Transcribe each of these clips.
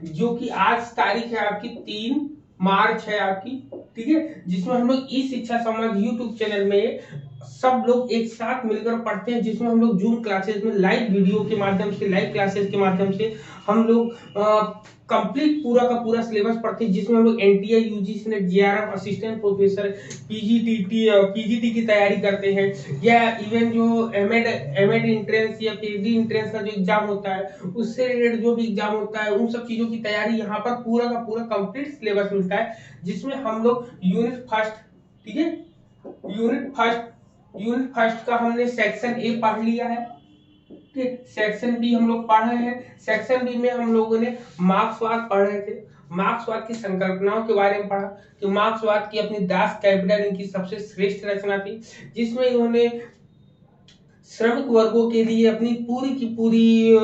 जो कि आज तारीख है आपकी 3 मार्च है आपकी, ठीक है, जिसमें हम लोग ई शिक्षा समाज यूट्यूब चैनल में सब लोग एक साथ मिलकर पढ़ते हैं, जिसमें हम लोग जूम क्लासेस में लाइव वीडियो के माध्यम से, लाइव क्लासेस के माध्यम से हम लोग कंप्लीट पूरा का पूरा सिलेबस पढ़ते हैं, जिसमें हम लोग NTA, UGC net, JRF, assistant professor, PGT की तैयारी करते हैं, या इवन जो एमएड एंट्रेंस या पीएचडी एंट्रेंस का जो एग्जाम होता है उससे रिलेटेड जो भी एग्जाम होता है उन सब चीजों की तैयारी यहाँ पर पूरा का पूरा कंप्लीट सिलेबस मिलता है, जिसमें हम लोग यूनिट फर्स्ट, ठीक है, यूनिट फर्स्ट का हमने सेक्शन ए पढ़ लिया है, सेक्शन बी हम लोग पढ़ रहे हैं। सेक्शन बी में हम लोगों ने मार्क्सवाद पढ़ रहे थे, मार्क्सवाद की संकल्पनाओं के बारे में पढ़ा कि मार्क्सवाद की अपनी दास कैपिटल इनकी सबसे श्रेष्ठ रचना थी, जिसमें इन्होंने श्रमिक वर्गों के लिए अपनी पूरी की पूरी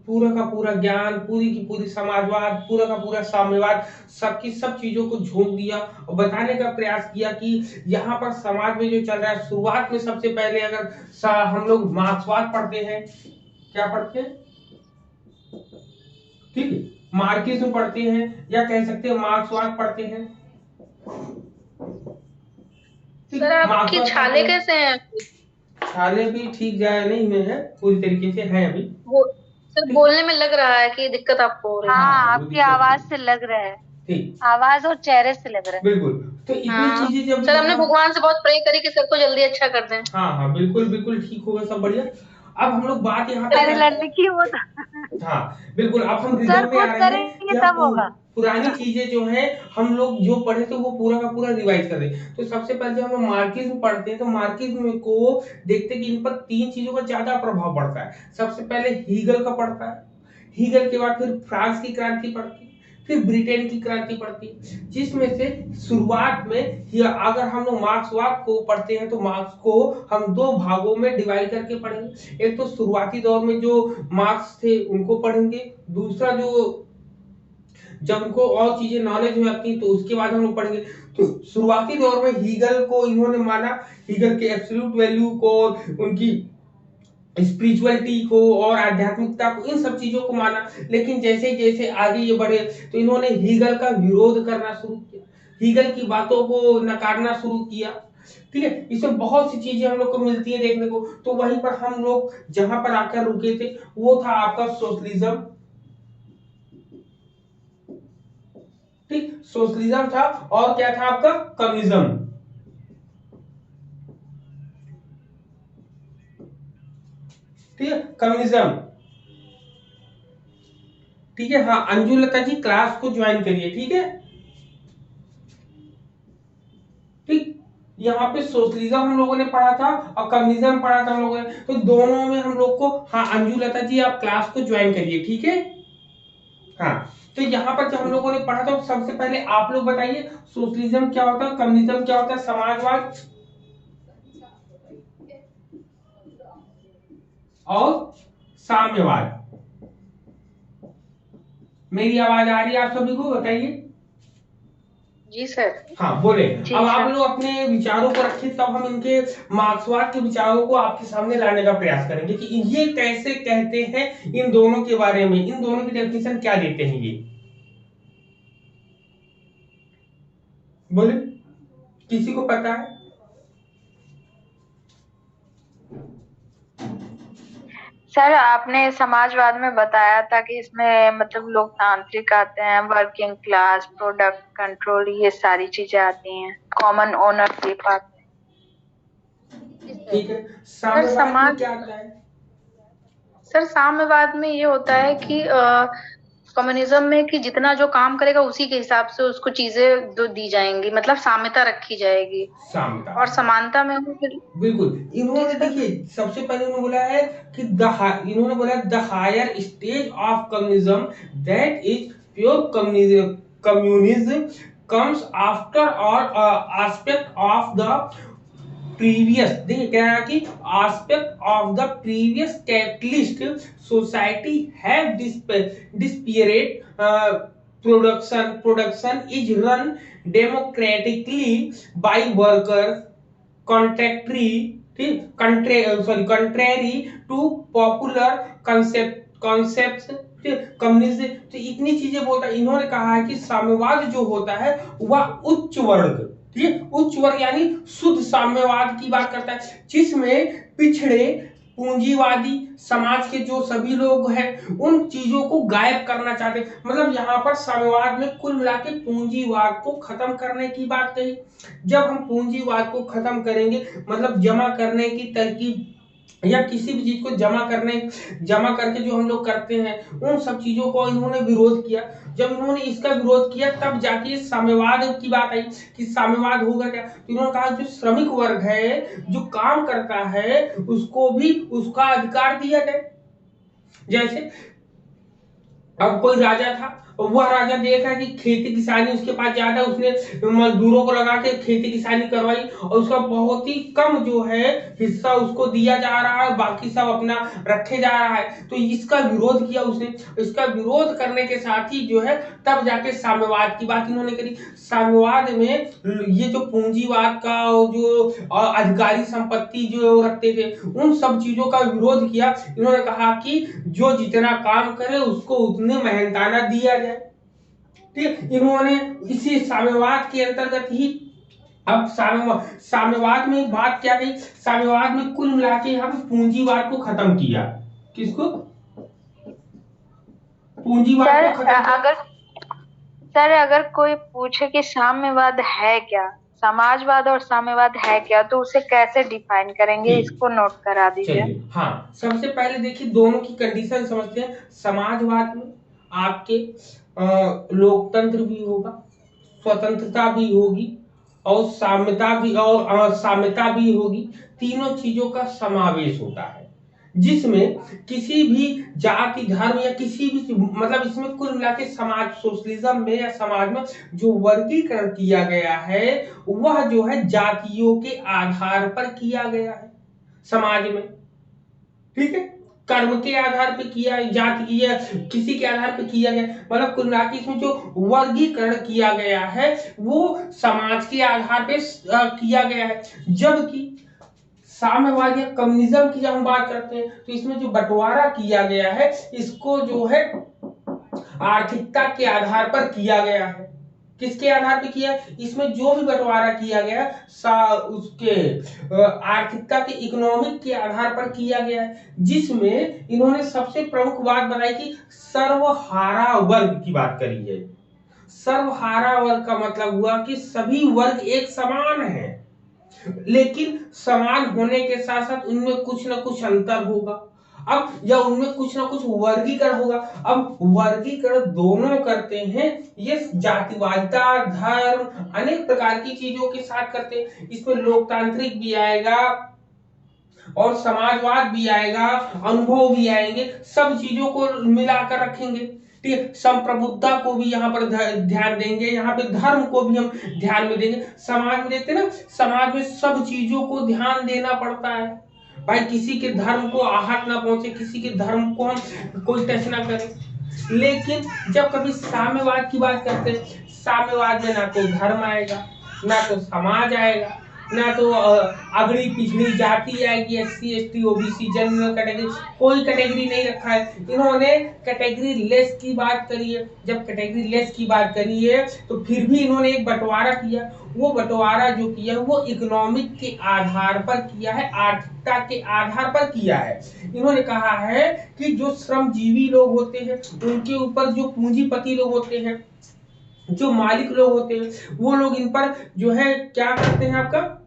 पूरा का पूरा ज्ञान, पूरी की पूरी समाजवाद, पूरा का पूरा साम्यवाद, सबकी सब चीजों को झोंक दिया और बताने का प्रयास किया कि यहाँ पर समाज में जो चल रहा है, शुरुआत में सबसे पहले अगर हम लोग मार्क्सवाद पढ़ते हैं, क्या पढ़ते हैं, ठीक है, मार्क्सिज्म पढ़ते हैं या कह सकते हैं मार्क्सवाद पढ़ते हैं। सर आपकी छाले कैसे हैं? छाले भी ठीक जाए नहीं में है, पूरी तरीके से है अभी। सर बोलने में लग रहा है कि दिक्कत आपको हो रही है। हाँ, आपकी आवाज से लग रहा है, ठीक, आवाज और चेहरे से लग रहा है। बिल्कुल। तो इतनी चीजें जब सर हमने भगवान से बहुत प्रे करी कि सर को जल्दी अच्छा कर दें। हाँ बिल्कुल बिल्कुल ठीक होगा, सब बढ़िया। अब हम लोग बात यहाँ अरे लड़की वो हाँ बिल्कुल, अब हम सर रिदम में आ खुद रहे हैं करेंगे तब होगा। पुरानी चीजें जो है हम लोग जो पढ़े थे वो पूरा का पूरा रिवाइज कर दें। तो सबसे पहले जब हम मार्क्सिज्म पढ़ते हैं तो मार्क्सिज्म को देखते हैं कि इन पर 3 चीजों का ज्यादा प्रभाव पड़ता है। सबसे पहले हीगल का पड़ता है, हीगल के बाद फिर फ्रांस की क्रांति पड़ती है, फिर ब्रिटेन की क्रांति पड़ती है, जिसमें से शुरुआत में अगर हम लोग मार्क्सवाद को पढ़ते हैं तो मार्क्स को हम 2 भागों में डिवाइड करके पढ़ेंगे। एक तो शुरुआती दौर में जो मार्क्स थे उनको पढ़ेंगे, दूसरा जो जब उनको और चीजें नॉलेज में आती तो उसके बाद हम लोग पढ़ेंगे। तो शुरुआती दौर में हीगल को इन्होंने माना, हीगल के एब्सोल्यूट वैल्यू को, उनकी स्पिरिचुअलिटी को और आध्यात्मिकता को, इन सब चीजों को माना। लेकिन जैसे जैसे आगे ये बढ़े तो इन्होंने हीगल का विरोध करना शुरू किया, हीगल की बातों को नकारना शुरू किया, ठीक है। इसमें बहुत सी चीजें हम लोग को मिलती है देखने को। तो वहीं पर हम लोग जहां पर आकर रुके थे वो था आपका सोशलिज्म, ठीक, सोशलिज्म था। और क्या था आपका कम्युनिज्म, ठीक है, कम्युनिज्म, ठीक है। हाँ अंजू लता जी क्लास को ज्वाइन करिए, ठीक है, ठीक। यहाँ पे सोशलिज्म हम लोगों ने पढ़ा था और कम्युनिज्म पढ़ा था हम लोगों ने, तो दोनों में हम लोग को, हाँ अंजू लता जी आप क्लास को ज्वाइन करिए, ठीक है। हाँ तो यहाँ पर जब हम लोगों ने पढ़ा था सबसे पहले आप लोग बताइए सोशलिज्म क्या होता है, कम्युनिज्म क्या होता है, समाजवाद और साम्यवाद। मेरी आवाज आ रही है आप सभी को, बताइए। जी सर। हाँ बोले। अब आप लोग अपने विचारों को रखिए, तब हम इनके मार्क्सवाद के विचारों को आपके सामने लाने का प्रयास करेंगे कि ये कैसे कहते हैं, इन दोनों के बारे में, इन दोनों की डेफिनेशन क्या देते हैं ये, बोले किसी को पता है? सर आपने समाजवाद में बताया था कि इसमें मतलब लोकतांत्रिक आते हैं, वर्किंग क्लास, प्रोडक्ट कंट्रोल, ये सारी चीजें आती हैं, कॉमन ओनरशिप आते हैं। ठीक है, साम्यवाद में क्या आता है? सर साम्यवाद में ये होता है कि कम्युनिज्म में कि जितना जो काम करेगा उसी के हिसाब से उसको चीजें जो दी जाएंगी, मतलब साम्यता रखी जाएगी। साम्यता और समानता में बिल्कुल। इन्होंने देखिए सबसे पहले उन्होंने बोला है कि इन्होंने बोला the higher stage of communism that is pure communism comes after और एस्पेक्ट ऑफ द प्रीवियस, देखिए क्या है कि aspect of the previous capitalist society have disparate production is run democratically by workers contrary to popular concepts communism, तो इतनी चीजें बोलता है। इन्होंने कहा है कि साम्यवाद जो होता है वह उच्च वर्ग, ठीक है, उच्च वर्ग यानी शुद्ध साम्यवाद की बात करता है, जिसमें पिछड़े पूंजीवादी समाज के जो सभी लोग हैं उन चीजों को गायब करना चाहते हैं। मतलब यहाँ पर साम्यवाद में कुल मिला के पूंजीवाद को खत्म करने की बात कही। जब हम पूंजीवाद को खत्म करेंगे मतलब जमा करने की तरकीब या किसी भी चीज को जमा करके जो हम लोग करते हैं उन सब चीजों को इन्होंने विरोध किया। जब इन्होंने इसका विरोध किया तब जाके साम्यवाद की बात आई कि साम्यवाद होगा क्या। तो इन्होंने कहा जो श्रमिक वर्ग है जो काम करता है उसको भी उसका अधिकार दिया जाए। जैसे अब कोई राजा था, वह राजा देखा कि खेती किसानी उसके पास ज्यादा, उसने मजदूरों को लगा के खेती किसानी करवाई और उसका बहुत ही कम जो है हिस्सा उसको दिया जा रहा है, बाकी सब अपना रखे जा रहा है। तो इसका विरोध किया उसने। इसका विरोध करने के साथ ही जो है तब जाके साम्यवाद की बात इन्होंने करी। साम्यवाद में ये जो पूंजीवाद का जो अधिकारी संपत्ति जो रखते थे उन सब चीजों का विरोध किया। इन्होंने कहा कि जो जितना काम करे उसको उतने मेहनताना दिया जाए। ठीक, इन्होंने इसी साम्यवाद के अंतर्गत ही अब साम्यवाद में एक बात क्या कही, साम्यवाद में कुल मिला के हम पूंजीवाद को खत्म किया। किसको? पूंजीवाद को खत्म किया। अगर कोई पूछे कि साम्यवाद है क्या, समाजवाद और साम्यवाद है क्या, तो उसे कैसे डिफाइन करेंगे, इसको नोट करा दीजिए। हाँ, सबसे पहले देखिए दोनों की कंडीशन समझते हैं। समाजवाद में आपके लोकतंत्र भी होगा, स्वतंत्रता भी होगी और साम्यता भी होगी। तीनों चीजों का समावेश होता है, जिसमें किसी भी जाति धर्म या किसी भी मतलब इसमें कुल मिला के समाज सोशलिज्म में या समाज में जो वर्गीकरण किया गया है वह जो है जातियों के आधार पर किया गया है समाज में। ठीक है, कर्म के आधार पर किया, जाति की या किसी के आधार पर किया गया, मतलब कुल मिला के इसमें जो वर्गीकरण किया गया है वो समाज के आधार पर किया गया है। जबकि साम्यवाद या कम्युनिज्म की जब हम बात करते हैं तो इसमें जो बंटवारा किया गया है इसको जो है आर्थिकता के आधार पर किया गया है। किसके आधार पर किया? इसमें जो भी बंटवारा किया गया उसके आर्थिकता के इकोनॉमिक के आधार पर किया गया है, जिसमें इन्होंने सबसे प्रमुख बात बताई कि सर्वहारा वर्ग की बात करी है। सर्वहारा वर्ग का मतलब हुआ कि सभी वर्ग एक समान है, लेकिन समान होने के साथ साथ उनमें कुछ ना कुछ अंतर होगा। अब या उनमें कुछ ना कुछ वर्गीकरण होगा। अब वर्गीकरण दोनों करते हैं, ये जातिवादिता धर्म अनेक प्रकार की चीजों के साथ करते हैं। इसमें लोकतांत्रिक भी आएगा और समाजवाद भी आएगा, अनुभव भी आएंगे, सब चीजों को मिलाकर रखेंगे। ठीक है, संप्रभुता को भी यहाँ पर ध्यान देंगे, यहाँ पे धर्म को भी हम ध्यान में देंगे। समाज में देखते ना, समाज में सब चीजों को ध्यान देना पड़ता है भाई, किसी के धर्म को आहत ना पहुंचे, किसी के धर्म को हम कोई टच ना करे। लेकिन जब कभी साम्यवाद की बात करते हैं, साम्यवाद में ना तो धर्म आएगा, ना तो समाज आएगा, ना तो अगड़ी पिछड़ी जाति आएगी, SC ST OBC general category, कोई कैटेगरी नहीं रखा है। इन्होंने कैटेगरी लेस की बात करी है। जब कैटेगरी लेस की बात करी है तो फिर भी इन्होंने एक बंटवारा किया। वो बंटवारा जो किया वो इकोनॉमिक के आधार पर किया है, आर्थिकता के आधार पर किया है। इन्होंने कहा है कि जो श्रमजीवी लोग होते हैं उनके ऊपर जो पूंजीपति लोग होते हैं, जो मालिक लोग होते हैं, वो लोग इन पर जो है क्या करते हैं, आपका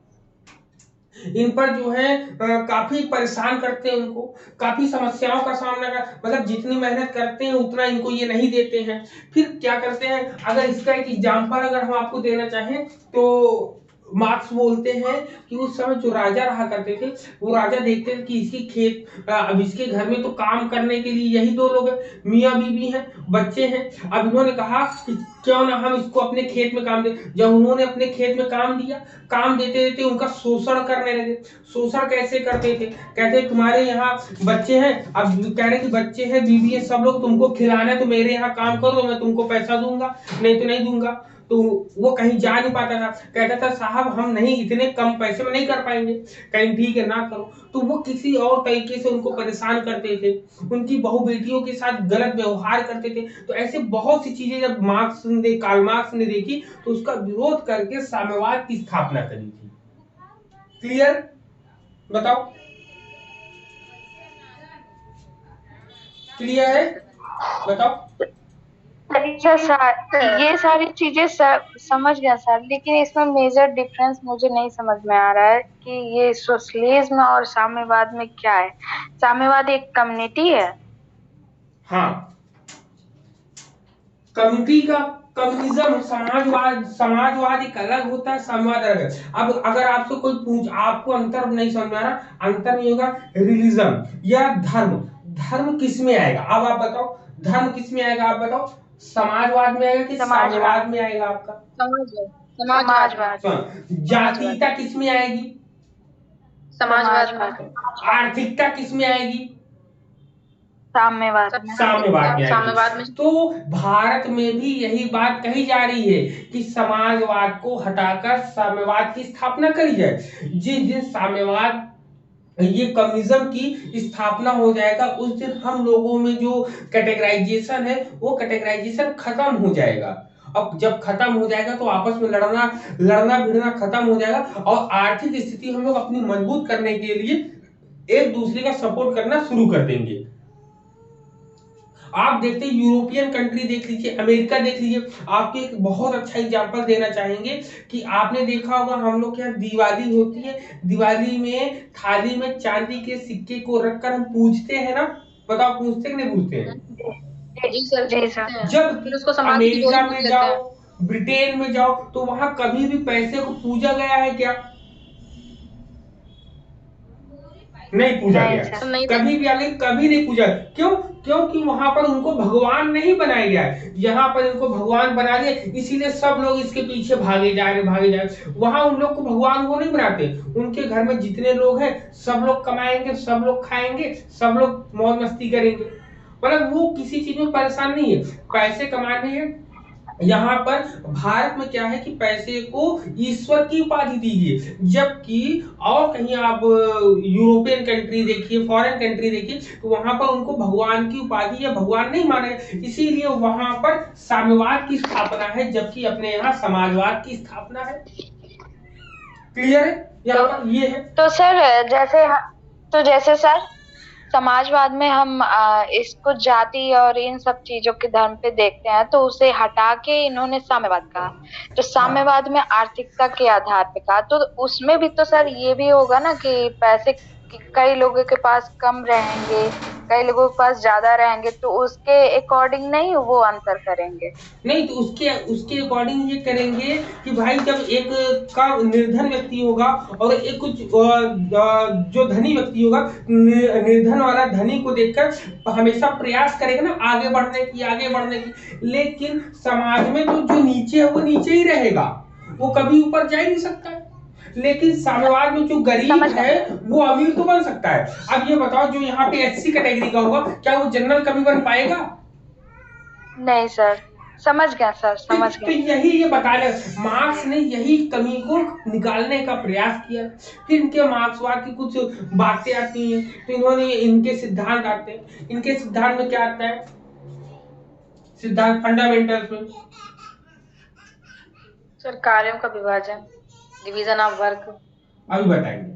इन पर जो है काफी परेशान करते हैं, उनको काफी समस्याओं का सामना कर, मतलब जितनी मेहनत करते हैं उतना इनको ये नहीं देते हैं। फिर क्या करते हैं, अगर इसका एक एग्जांपल अगर हम आपको देना चाहें तो मार्क्स बोलते हैं कि उस समय जो राजा रहा करते थे वो राजा देखते थे कि इसकी खेत अब इसके घर में तो काम करने के लिए यही दो लोग हैं, मियाँ बीवी हैं, बच्चे हैं। अब इन्होंने कहा कि क्यों ना हम इसको अपने खेत में काम दें। जब उन्होंने अपने खेत में काम दिया, काम देते देते उनका शोषण करने लगे। शोषण कैसे करते थे, कहते तुम्हारे यहाँ बच्चे हैं, अब कह रहे कि बच्चे हैं बीवी है सब लोग, तुमको खिलाना है तो मेरे यहाँ काम करो, मैं तुमको पैसा दूंगा, नहीं तो नहीं दूंगा। तो वो कहीं जा नहीं पाता था, कहता था साहब हम नहीं, इतने कम पैसे में नहीं कर पाएंगे, कहीं ठीक है ना करो, तो वो किसी और तरीके से उनको परेशान करते थे, उनकी बहु बेटियों के साथ गलत व्यवहार करते थे। तो ऐसे बहुत सी चीजें जब कार्ल मार्क्स ने देखी तो उसका विरोध करके साम्यवाद की स्थापना करी थी। क्लियर? बताओ, क्लियर है? बताओ। सर ये सारी चीजें समझ गया सर, लेकिन इसमें मेजर डिफरेंस मुझे नहीं समझ में आ रहा है कि ये सोशलिज्म और साम्यवाद में क्या है। साम्यवाद एक कम्युनिटी है। हाँ, कम्युनिटी का कम्युनिज्म, समाजवाद एक अलग होता है, साम्यवाद अलग है। अब अगर आपसे कोई पूछ, आपको अंतर नहीं समझ में आ रहा, अंतर नहीं होगा रिलीजन या धर्म, धर्म किस में आएगा? अब आप बताओ, धर्म किस में आएगा? आप बताओ, समाजवाद में आएगा कि साम्यवाद में आएगा? आपका समाजवाद। जातीयता किस में आएगी? समाजवाद में। आर्थिकता किस में आएगी? साम्यवाद में। साम्यवाद में। तो भारत में भी यही बात कही जा रही है कि समाजवाद को हटाकर साम्यवाद की स्थापना करी जाए। जिस दिन साम्यवाद, ये कम्युनिज्म की स्थापना हो जाएगा, उस दिन हम लोगों में जो कैटेगराइजेशन है वो कैटेगराइजेशन खत्म हो जाएगा। अब जब खत्म हो जाएगा तो आपस में लड़ना भिड़ना खत्म हो जाएगा, और आर्थिक स्थिति हम लोग अपनी मजबूत करने के लिए एक दूसरे का सपोर्ट करना शुरू कर देंगे। आप देखते हैं, यूरोपियन कंट्री देख लीजिए, अमेरिका देख लीजिए। आपको एक बहुत अच्छा एग्जांपल देना चाहेंगे कि आपने देखा होगा हम लोग के यहाँ दिवाली होती है, दिवाली में थाली में चांदी के सिक्के को रखकर हम पूजते हैं ना? बताओ, पूजते कि नहीं पूजते हैं? जी सर, जी सर। जब फिर उसको समाधि की अमेरिका डोरी में लेते जाओ, हैं। ब्रिटेन में जाओ, तो वहां कभी भी पैसे को पूजा गया है क्या? नहीं पूजा नहीं गया, सर। नहीं कभी भी आगे कभी नहीं पूजा। क्यों? क्योंकि वहां पर उनको भगवान नहीं बनाया गया है, यहाँ पर इनको भगवान बना दिया, इसीलिए सब लोग इसके पीछे भागे जा रहे। वहां उन लोग को भगवान वो नहीं बनाते, उनके घर में जितने लोग हैं सब लोग कमाएंगे, सब लोग खाएंगे, सब लोग मौज मस्ती करेंगे, मतलब वो किसी चीज में परेशान नहीं है, पैसे कमाने हैं। यहाँ पर भारत में क्या है कि पैसे को ईश्वर की उपाधि दीजिए, जबकि और कहीं आप यूरोपियन कंट्री देखिए, फॉरेन कंट्री देखिए, तो वहां पर उनको भगवान की उपाधि या भगवान नहीं माने, इसीलिए वहां पर साम्यवाद की स्थापना है, जबकि अपने यहाँ समाजवाद की स्थापना है। क्लियर है? यहाँ पर ये है। तो सर जैसे सर समाजवाद में हम इसको जाति और इन सब चीजों के धर्म पे देखते हैं, तो उसे हटा के इन्होंने साम्यवाद कहा। तो साम्यवाद में आर्थिकता के आधार पे कहा, तो उसमें भी तो सर ये भी होगा ना कि पैसे कई लोगों के पास कम रहेंगे, कई लोगों के पास ज्यादा रहेंगे, तो उसके अकॉर्डिंग नहीं वो अंतर करेंगे। नहीं, तो उसके अकॉर्डिंग ये करेंगे कि भाई जब एक का निर्धन व्यक्ति होगा और एक कुछ जो धनी व्यक्ति होगा, निर्धन वाला धनी को देखकर हमेशा प्रयास करेगा ना आगे बढ़ने की, लेकिन समाज में तो जो नीचे है वो नीचे ही रहेगा, वो कभी ऊपर जा ही नहीं सकता है। लेकिन साम्यवाद में जो गरीब है वो अमीर तो बन सकता है। अब ये बताओ, जो यहाँ पे एससी कैटेगरी का होगा, क्या वो जनरल कभी बन पाएगा? नहीं सर, समझ गया सर, समझ तो गया। यही ये बताने, मार्क्स ने यही कमी को निकालने का प्रयास किया। फिर इनके मार्क्सवाद की कुछ बातें आती हैं, तो इन्होंने इनके सिद्धांत आते हैं। इनके सिद्धांत में क्या आता है? सिद्धांत फंडामेंटल्स में सर कार्यों का विभाजन, डिवीजन ऑफ वर्क। अभी बताएंगे।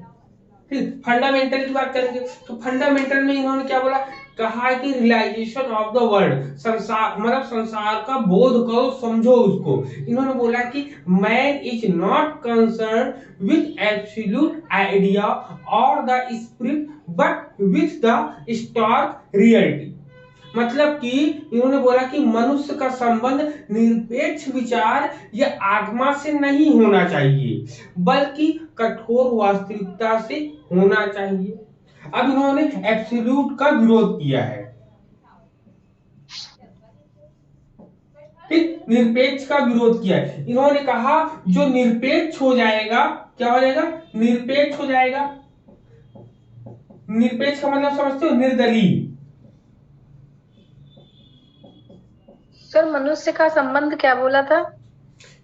फिर फंडामेंटल की बात करेंगे, तो फंडामेंटल में इन्होंने क्या बोला? कहा है कि रियलाइजेशन ऑफ द वर्ल्ड, संसार मतलब संसार का बोध करो, समझो उसको। इन्होंने बोला कि man is not concern with absolute idea और the spirit but with the stark reality. मतलब कि इन्होंने बोला कि मनुष्य का संबंध निरपेक्ष विचार या आत्मा से नहीं होना चाहिए, बल्कि कठोर वास्तविकता से होना चाहिए। अब इन्होंने एब्सोल्यूट का विरोध किया है, फिर निरपेक्ष का विरोध किया है। इन्होंने कहा जो निरपेक्ष हो जाएगा, क्या हो जाएगा? निरपेक्ष हो जाएगा। निरपेक्ष का मतलब समझते हो? निर्दलीय। सर मनुष्य का संबंध क्या बोला था?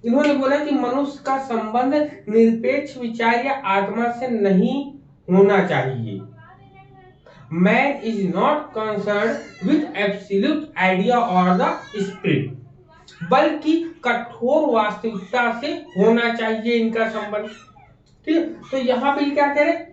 इन्होंने बोला कि मनुष्य का संबंध निरपेक्ष विचार या आत्मा से नहीं होना चाहिए। Man is not concern with absolute idea और द स्पिरिट, बल्कि कठोर वास्तविकता से होना चाहिए इनका संबंध। ठीक है, तो यहाँ पे क्या कह रहे,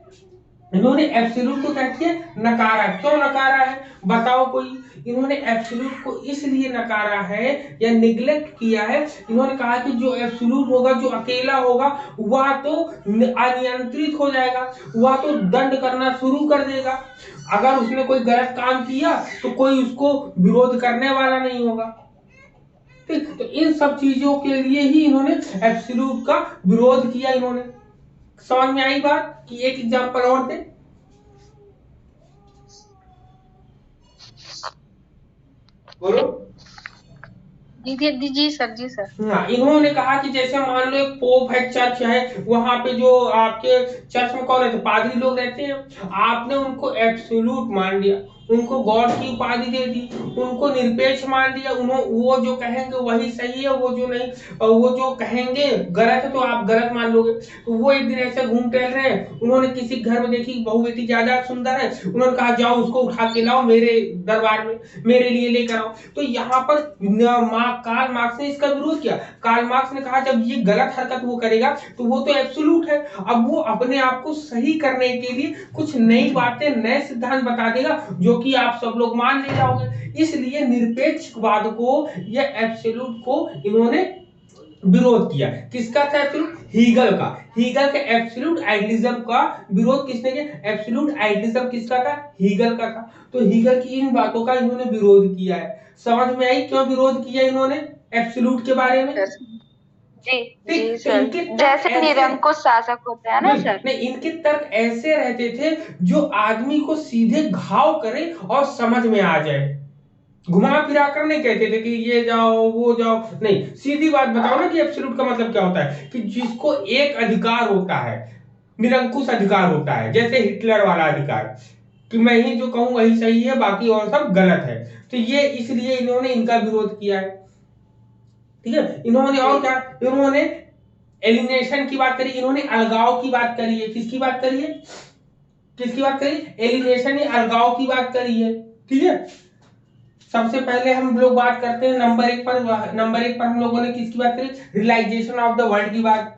इन्होंने एब्सोल्यूट को क्या किया, नकारा। क्यों नकारा है बताओ कोई। इन्होंने एब्सोल्यूट को इसलिए नकारा है या निग्लेक्ट किया है, इन्होंने कहा कि जो एब्सोल्यूट होगा, जो अकेला होगा, वह तो अनियंत्रित हो जाएगा, वह तो दंड करना शुरू कर देगा। अगर उसने कोई गलत काम किया तो कोई उसको विरोध करने वाला नहीं होगा। ठीक, तो इन सब चीजों के लिए ही इन्होंने एब्सोल्यूट का विरोध किया। इन्होंने, समझ में आई बात कि एक एग्जांपल और दे। बोलो। जी सर, जी सर। हाँ, इन्होंने कहा कि जैसे मान लो एक पोप है, चर्च है, वहां पे जो आपके चर्च में कौन रहते, पादरी लोग रहते हैं, आपने उनको एब्सोल्यूट मान लिया, उनको गॉड की उपाधि दे दी, उनको निरपेक्ष मान दिया, वो जो कहेंगे वही सही है, वो जो नहीं, वो जो कहेंगे गलत है तो आप गलत मान लोगे। तो वो एक दिन ऐसे घूम टहल रहे हैं, उन्होंने किसी घर में देखी बहू बेटी ज्यादा सुंदर है, उन्होंने कहा जाओ उसको उठा के लाओ मेरे दरबार में, मेरे लिए लेकर आओ। तो यहाँ पर कार्ल मार्क्स ने इसका विरोध किया। कार्ल मार्क्स ने कहा जब ये गलत हरकत वो करेगा तो वो तो एब्सोल्यूट है, अब वो अपने आप को सही करने के लिए कुछ नई बातें, नए सिद्धांत बता देगा जो कि आप सब लोग मान ले जाओगे। इसलिए निरपेक्षवाद को या एब्सोल्यूट को इन्होंने विरोध किया। किसका था एब्सोल्यूट, हीगल का। हीगल के एब्सोल्यूट आइडियलिज्म का विरोध किसने किया, एब्सोल्यूट आइडियलिज्म किसका था, हीगल का था। तो हीगल की इन बातों का इन्होंने विरोध किया है। समझ में आई क्यों विरोध किया इन्होंने एब्सोल्यूट के बारे में। जी ठीक, जी तो सर, इनके तर्क जैसे ऐसे, निरंकुश शासक होते हैं ना सर। नहीं, इनके तर्क ऐसे रहते थे जो आदमी को सीधे घाव करे और समझ में आ जाए। घुमा फिरा कर नहीं कहते थे कि ये जाओ वो जाओ, नहीं, सीधी बात बताओ ना कि एब्सोल्यूट का मतलब क्या होता है, कि जिसको एक अधिकार होता है, निरंकुश अधिकार होता है, जैसे हिटलर वाला अधिकार, कि मैं ही जो कहूं वही सही है, बाकी और सब गलत है। तो ये इसलिए इन्होंने इनका विरोध किया है। ठीक है, इन्होंने और क्या, इन्होंने एलिनेशन की बात करी, इन्होंने अलगाव की बात करी है। किसकी बात करी है, किसकी बात करी, एलिनेशन या अलगाव की बात करी है। ठीक है, सबसे पहले हम लोग बात करते हैं नंबर एक पर। नंबर एक पर हम लोगों ने किसकी बात करी, रियलाइजेशन ऑफ द वर्ल्ड की बात,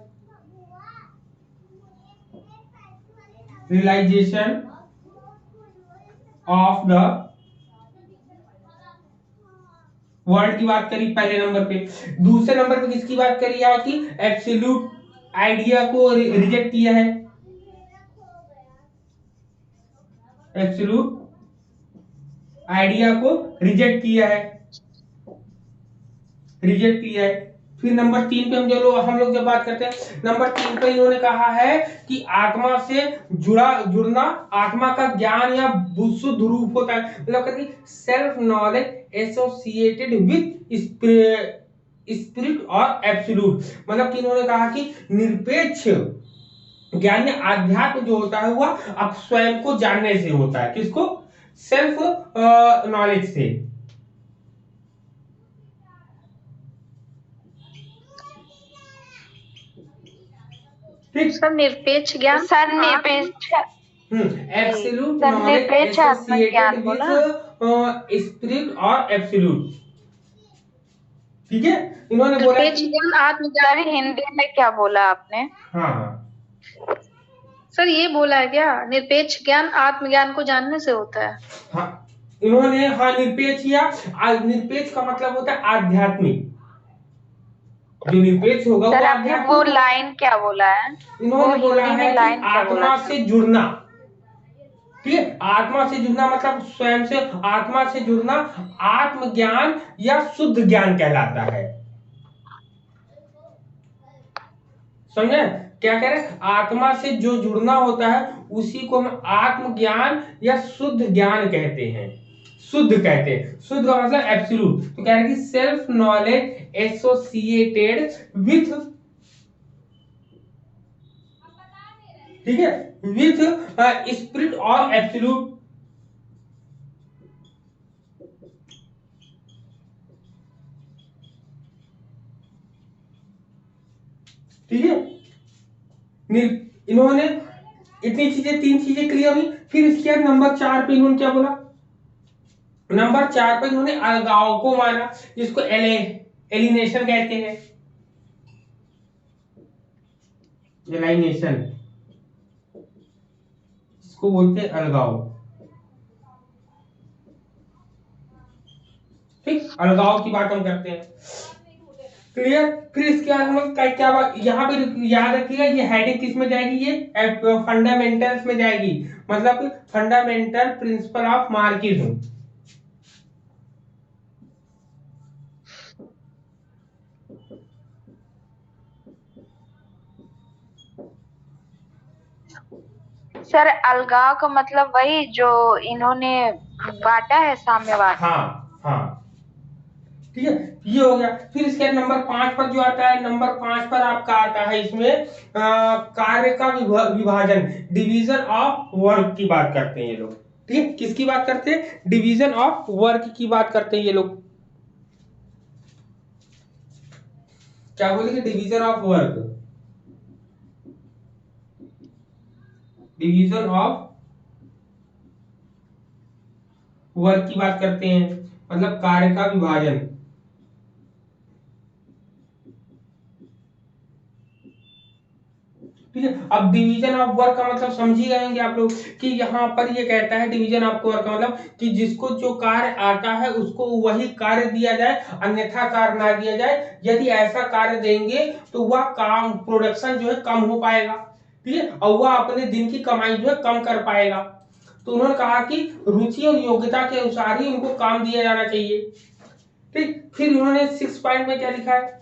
रियलाइजेशन ऑफ द वर्ल्ड की बात करी पहले नंबर पे। दूसरे नंबर पे किसकी बात करी है कि एब्सोल्यूट आइडिया को रिजेक्ट किया है, एब्सोल्यूट आइडिया को रिजेक्ट किया है, रिजेक्ट किया है। फिर नंबर 3 पे हम लोग जब बात करते हैं, नंबर 3 पे इन्होंने कहा है कि आत्मा से जुड़ना आत्मा का ज्ञान या शुद्ध रूप होता है, मतलब कहते self knowledge associated with spirit और एब्सोल्यूट। मतलब कि इन्होंने कहा कि निरपेक्ष ज्ञान या आध्यात्म जो होता है वह अब स्वयं को जानने से होता है। किसको, सेल्फ नॉलेज से। सर निरपेक्ष ज्ञान, सर निरपेक्ष एब्सोल्यूट सर नॉलेज निरपेक्ष आत्मज्ञान एसोसिएटेड बोला। विथ स्पिरिट और एब्सोल्यूट। ठीक है, इन्होंने बोला निरपेक्ष कि ज्ञान आत्मज्ञान। सर हिंदी में क्या बोला आपने। हाँ हाँ सर ये बोला है क्या, निरपेक्ष ज्ञान आत्मज्ञान को जानने से होता है। हाँ, इन्होंने हाँ निरपेक्ष या निरपेक्ष का मतलब होता है आध्यात्मिक, जो निरपेक्ष होगा वो सर आपने वो आध्यात्मिक। लाइन क्या बोला है, इन्होंने बोला हिंदी है में कि लाइन क्या बोला आत्मा था। से जुड़ना। ठीक है, आत्मा से जुड़ना मतलब स्वयं से, आत्मा से जुड़ना आत्मज्ञान या शुद्ध ज्ञान कहलाता है। समझे क्या कह रहे, आत्मा से जो जुड़ना होता है उसी को हम आत्मज्ञान या शुद्ध ज्ञान कहते हैं, शुद्ध कहते हैं। शुद्ध का मतलब एब्सोल्यूट। तो कह रहे कि सेल्फ नॉलेज एसोसिएटेड विथ, ठीक है, विथ स्पिरिट और एब्सोल्यूट। ठीक है, इन्होंने इतनी चीजें, 3 चीजें क्लियर हुई। फिर इसके बाद नंबर 4 पे इन्होंने क्या बोला, नंबर 4 पे इन्होंने अलगाव को माना, जिसको एलिनेशन कहते हैं, एलाइनेशन, इसको बोलते हैं अलगाव। ठीक, अलगाव की बात हम करते हैं, क्लियर। फिर इसके बाद हम क्या बात यहाँ पे याद रखिएगा, ये हेडिंग किस में जाएगी, ये फंडामेंटल्स में जाएगी, मतलब fundamental principle of Marxism. Sir अलगाव का मतलब वही जो इन्होंने बांटा है साम्यवाद। हाँ हाँ, ठीक है, ये हो गया। फिर इसके नंबर 5 पर जो आता है, नंबर 5 पर आपका आता है इसमें कार्य का विभाजन, डिवीजन ऑफ वर्क की बात करते हैं ये लोग। ठीक है, किसकी बात करते हैं, डिवीजन ऑफ वर्क की बात करते हैं ये लोग। क्या बोलेंगे, division of work, division of work की बात करते हैं, मतलब कार्य का विभाजन। ठीक है, अब डिवीजन ऑफ वर्क का मतलब समझ ही गए आप लोग कि यहाँ पर ये कहता है डिवीजन ऑफ वर्क का मतलब कि जिसको जो कार्य आता है उसको वही कार्य दिया जाए, अन्यथा कार्य ना दिया जाए। यदि ऐसा कार्य देंगे तो वह काम प्रोडक्शन जो है कम हो पाएगा, ठीक है, और वह अपने दिन की कमाई जो है कम कर पाएगा। तो उन्होंने कहा कि रुचि और योग्यता के अनुसार ही उनको काम दिया जाना चाहिए। ठीक, फिर उन्होंने 6 पॉइंट में क्या लिखा है,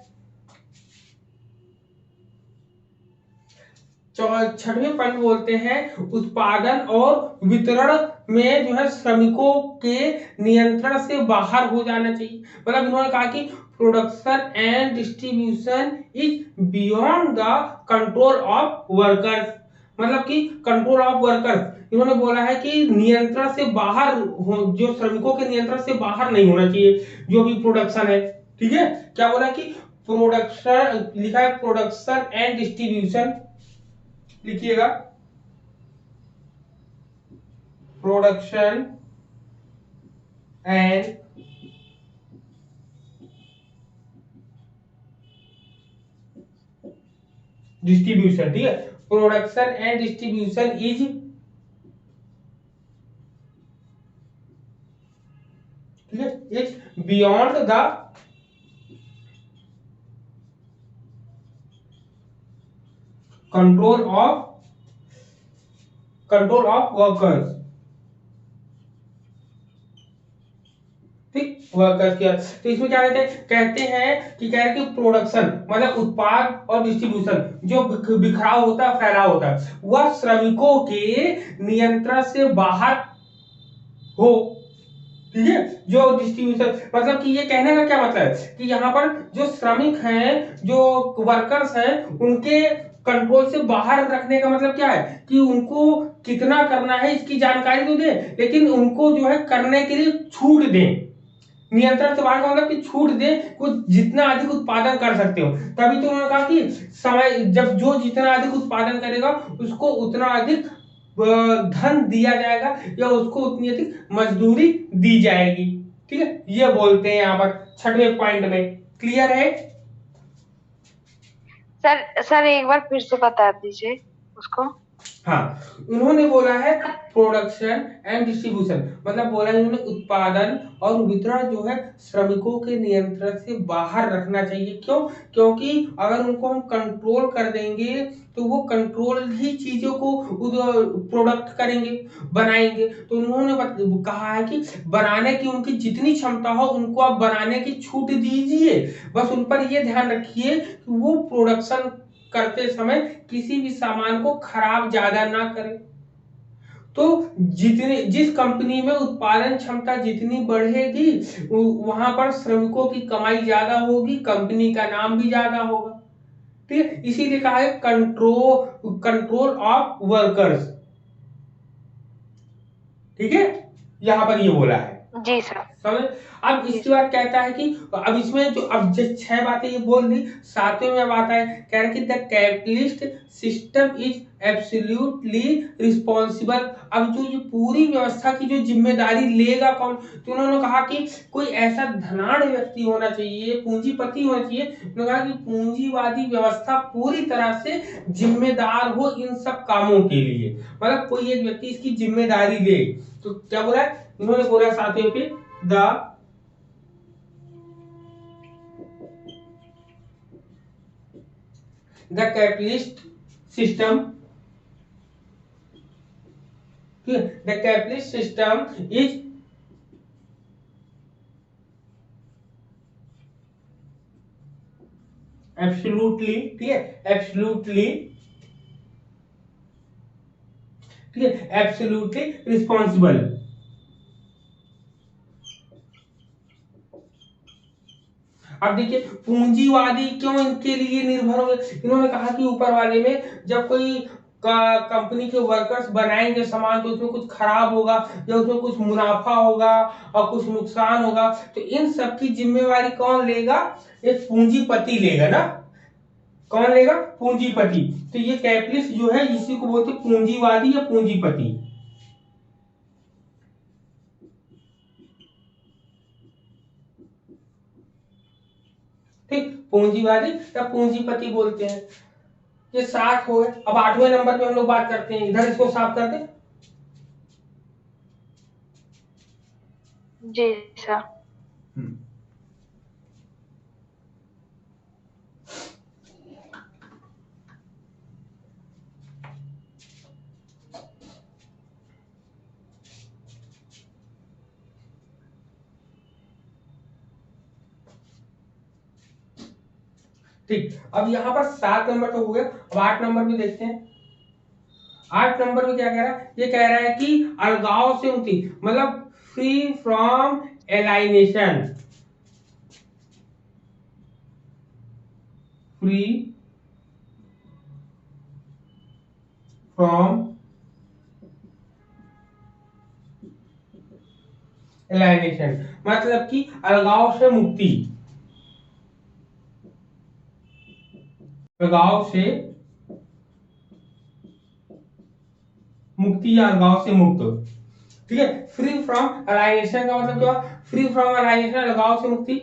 6वें पॉइंट बोलते हैं उत्पादन और वितरण में जो है श्रमिकों के नियंत्रण से बाहर हो जाना चाहिए। मतलब इन्होंने कहा कि production and distribution is beyond the control of workers, मतलब कि कंट्रोल ऑफ वर्कर्स इन्होंने बोला है कि नियंत्रण से बाहर हो, जो श्रमिकों के नियंत्रण से बाहर नहीं होना चाहिए जो भी प्रोडक्शन है। ठीक है, क्या बोला कि प्रोडक्शन, लिखा है प्रोडक्शन एंड डिस्ट्रीब्यूशन, लिखिएगा प्रोडक्शन एंड डिस्ट्रीब्यूशन। ठीक है, production and distribution is beyond the control of workers. ठीक, वर्कर्स किया। तो इसमें क्या कहते हैं कि कह रहे कि प्रोडक्शन मतलब उत्पाद और डिस्ट्रीब्यूशन जो बिखराव होता है, फैलाव होता है, वह श्रमिकों के नियंत्रण से बाहर हो। ठीक है, जो डिस्ट्रीब्यूशन मतलब कि ये कहने का क्या मतलब है कि यहाँ पर जो श्रमिक हैं, जो वर्कर्स हैं, उनके कंट्रोल से बाहर रखने का मतलब क्या है कि उनको कितना करना है इसकी जानकारी तो दे, लेकिन उनको जो है करने के लिए छूट दें। नियंत्रण से बाहर का मतलब कि छूट दे, कुछ जितना अधिक उत्पादन कर सकते हो। तभी तो उन्होंने कहा कि समय जब जो जितना अधिक उत्पादन करेगा उसको उतना अधिक धन दिया जाएगा या उसको उतनी अधिक मजदूरी दी जाएगी। ठीक है, ये बोलते हैं यहाँ पर 6वें पॉइंट में। क्लियर है सर एक बार फिर से बता दीजिए उसको। हाँ, उन्होंने बोला है प्रोडक्शन एंड डिस्ट्रीब्यूशन, मतलब बोला इन्होंने उत्पादन और वितरण जो है श्रमिकों के नियंत्रण से बाहर रखना चाहिए। क्यों? क्योंकि अगर उनको हम कंट्रोल कर देंगे तो वो कंट्रोल ही चीजों को प्रोडक्ट करेंगे, बनाएंगे। तो उन्होंने कहा है कि बनाने की उनकी जितनी क्षमता हो उनको आप बनाने की छूट दीजिए, बस उन पर ये ध्यान रखिए कि वो प्रोडक्शन करते समय किसी भी सामान को खराब ज्यादा ना करें। तो जिस कंपनी में उत्पादन क्षमता जितनी बढ़ेगी वहां पर श्रमिकों की कमाई ज्यादा होगी, कंपनी का नाम भी ज्यादा होगा। ठीक है, इसीलिए कहा है कंट्रोल ऑफ वर्कर्स। ठीक है, यहां पर ये बोला है। जी सर। समझ। अब इसके बाद कहता है कि अब इसमें जो अब जो 6 बातें ये बोल दी, 7वें में बात है कह रहा है कि the capitalist system is absolutely responsible. अब जो ये पूरी व्यवस्था की जो जिम्मेदारी लेगा कौन, तो उन्होंने कहा कि कोई ऐसा धनाढ़ व्यक्ति होना चाहिए, पूंजीपति होना चाहिए। उन्होंने कहा कि पूंजीवादी व्यवस्था पूरी तरह से जिम्मेदार हो इन सब कामों के लिए, मतलब कोई एक व्यक्ति इसकी जिम्मेदारी ले। तो क्या बोला है उन्होंने, बोला 7वें पे the capitalist system, the capitalist system is absolutely, ठीक है, एब्सोल्युटली, ठीक है, एब्सोल्युटली रिस्पॉन्सिबल। अब देखिए पूंजीवादी क्यों इनके लिए निर्भर हो गए, इन्होंने कहा कि ऊपर वाले में जब कोई कंपनी के वर्कर्स बनाएंगे सामान तो उसमें कुछ खराब होगा या उसमें कुछ मुनाफा होगा और कुछ नुकसान होगा, तो इन सब की जिम्मेवारी कौन लेगा, एक पूंजीपति लेगा ना। कौन लेगा, पूंजीपति। तो ये कैपिटलिस्ट जो है इसी को बोलते पूंजीवादी या पूंजीपति। ठीक, पूंजीवादी या पूंजीपति बोलते हैं। ये 7 हो गए। अब 8वें नंबर पे हम लोग बात करते हैं, इधर इसको साफ कर दे। जी सर। ठीक, अब यहाँ पर 7 नंबर तो हो गया, अब 8 नंबर भी देखते हैं। 8 नंबर में क्या कह रहा है, ये कह रहा है कि अलगाव से मुक्ति, मतलब फ्री फ्रॉम एलाइनेशन, फ्री फ्रॉम एलाइनेशन, मतलब कि अलगाव से मुक्ति, अलगाव से मुक्ति या अलगाव से मुक्त। ठीक है, फ्री फ्रॉम अलाइनेशन का मतलब क्या, फ्री फ्रॉम अलाइनेशन अलगाव से मुक्ति।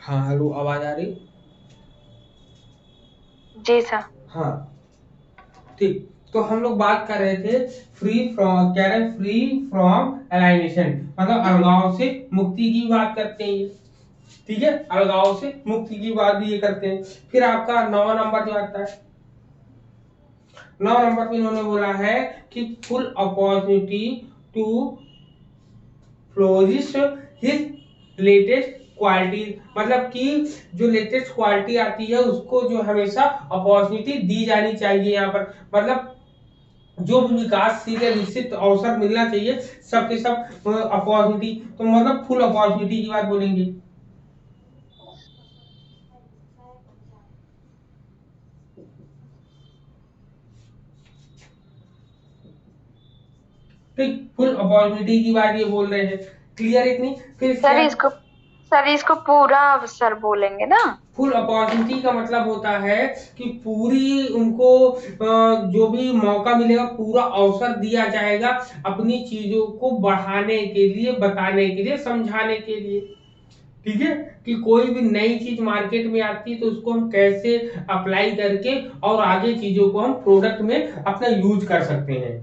हाँ हेलो, आवाज आ रही। जी सर। हाँ ठीक, तो हम लोग बात कर रहे थे फ्री फ्रॉम, कह रहे फ्री फ्रॉम अलाइनेशन, मतलब अलगाव से मुक्ति की बात करते हैं ये। ठीक है, अलगाव से मुक्ति की बात भी ये करते हैं। फिर आपका 9 नंबर जो आता है, 9 नंबर पे इन्होंने बोला है कि full opportunity to flourish his latest quality, मतलब कि जो लेटेस्ट क्वालिटी आती है उसको जो हमेशा अपॉर्चुनिटी दी जानी चाहिए यहाँ पर, मतलब जो भी विकासशील या विकसित अवसर मिलना चाहिए सबके सब अपॉर्चुनिटी, तो मतलब फुल अपॉर्चुनिटी की बात बोलेंगे। ठीक, फुल अपॉर्चुनिटी की बात ये बोल रहे हैं, क्लियर इतनी। फिर सर इसको पूरा सर बोलेंगे ना। फुल अपॉर्चुनिटी का मतलब होता है कि पूरी उनको जो भी मौका मिलेगा पूरा अवसर दिया जाएगा अपनी चीजों को बढ़ाने के लिए, बताने के लिए, समझाने के लिए। ठीक है, कि कोई भी नई चीज मार्केट में आती है तो उसको हम कैसे अप्लाई करके और आगे चीजों को हम प्रोडक्ट में अपना यूज कर सकते हैं,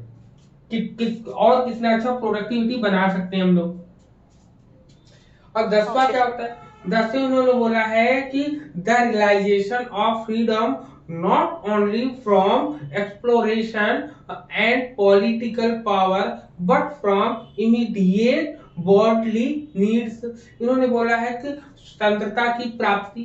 और कितना अच्छा प्रोडक्टिविटी बना सकते हैं हम लोग। और 10वां क्या होता है, 10वें उन्होंने बोला है कि the realisation of freedom not only from exploration and political power but from immediate bodily needs. इन्होंने बोला है कि स्वतंत्रता की प्राप्ति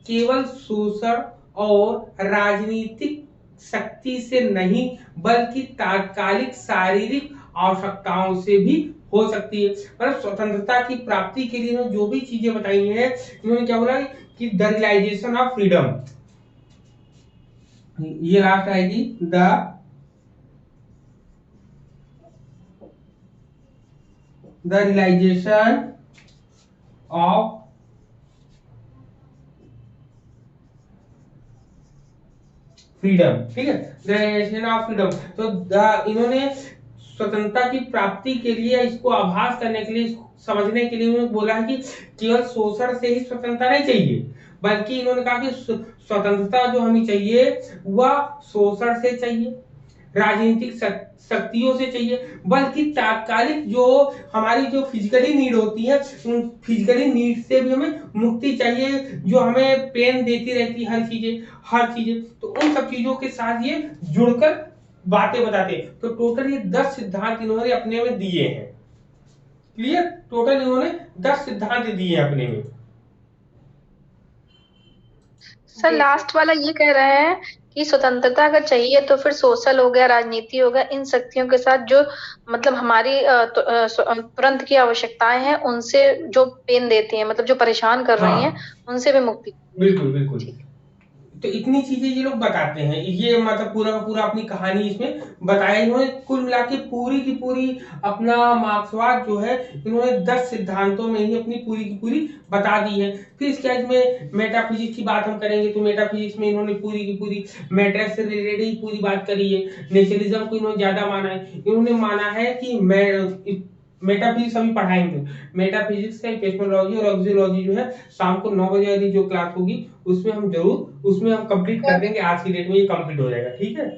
केवल शोषण और राजनीतिक शक्ति से नहीं बल्कि तात्कालिक शारीरिक आवश्यकताओं से भी हो सकती है। मतलब स्वतंत्रता की प्राप्ति के लिए जो भी चीजें बताई हैं, इन्होंने क्या बोला कि द रियलाइजेशन ऑफ फ्रीडम, ये लास्ट आएगी, द रियलाइजेशन ऑफ फ्रीडम। ठीक है, द रियलाइजेशन ऑफ फ्रीडम। तो इन्होंने स्वतंत्रता की प्राप्ति के लिए, इसको आभास करने के लिए, समझने के लिए उन्होंने बोला है कि केवल शोषण से ही स्वतंत्रता नहीं चाहिए, बल्कि इन्होंने कहा कि स्वतंत्रता जो हमें चाहिए वह शोषण से चाहिए, राजनीतिक शक्तियों से चाहिए, बल्कि तात्कालिक जो हमारी जो फिजिकली नीड होती है उन फिजिकली नीड से भी हमें मुक्ति चाहिए, जो हमें पेन देती रहती है हर चीजें, तो उन सब चीजों के साथ ये जुड़कर बातें बताते हैं। तो टोटल ये 10 सिद्धांत इन्होंने अपने में दिए हैं। क्लियर, टोटल इन्होंने 10 सिद्धांत दिए हैं अपने में। सर लास्ट वाला ये कह रहे हैं कि स्वतंत्रता अगर चाहिए तो फिर सोशल हो गया, राजनीति हो गया, इन शक्तियों के साथ जो मतलब हमारी तुरंत की आवश्यकताएं हैं उनसे जो पेन देती हैं, मतलब जो परेशान कर रही हैं, उनसे भी मुक्ति। बिल्कुल बिल्कुल। तो इतनी चीजें ये लोग बताते हैं, ये मतलब पूरा का पूरा अपनी कहानी इसमें बताया इन्होंने। कुल मिला के पूरी की पूरी अपना मार्क्सवाद जो है इन्होंने 10 सिद्धांतों में ही अपनी पूरी की पूरी बता दी है। फिर इसके बाद में मेटाफिजिक्स की बात हम करेंगे तो मेटाफिजिक्स में इन्होंने पूरी की पूरी मैटर से रिलेटेड ही पूरी बात करी है। नेचरिज्म को इन्होंने ज्यादा माना है, इन्होंने माना है कि मेटाफिजिक्स अभी पढ़ाएंगे, मेटाफिजिक्स का एपिस्टेमोलॉजी और एक्सियोलॉजी जो है शाम को 9 बजे वाली जो क्लास होगी उसमें हम जरूर उसमें हम कंप्लीट कर देंगे, आज की डेट में ये कंप्लीट हो जाएगा। ठीक है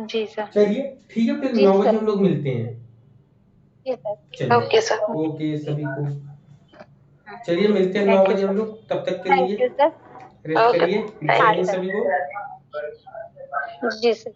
जी सर, चलिए ठीक है, फिर 9 बजे हम लोग मिलते हैं। ओके सर, ओके सभी को, चलिए मिलते हैं 9 बजे हम लोग, तब तक के लिए रेस्ट करिए, जय हिंद सभी को। जी सर।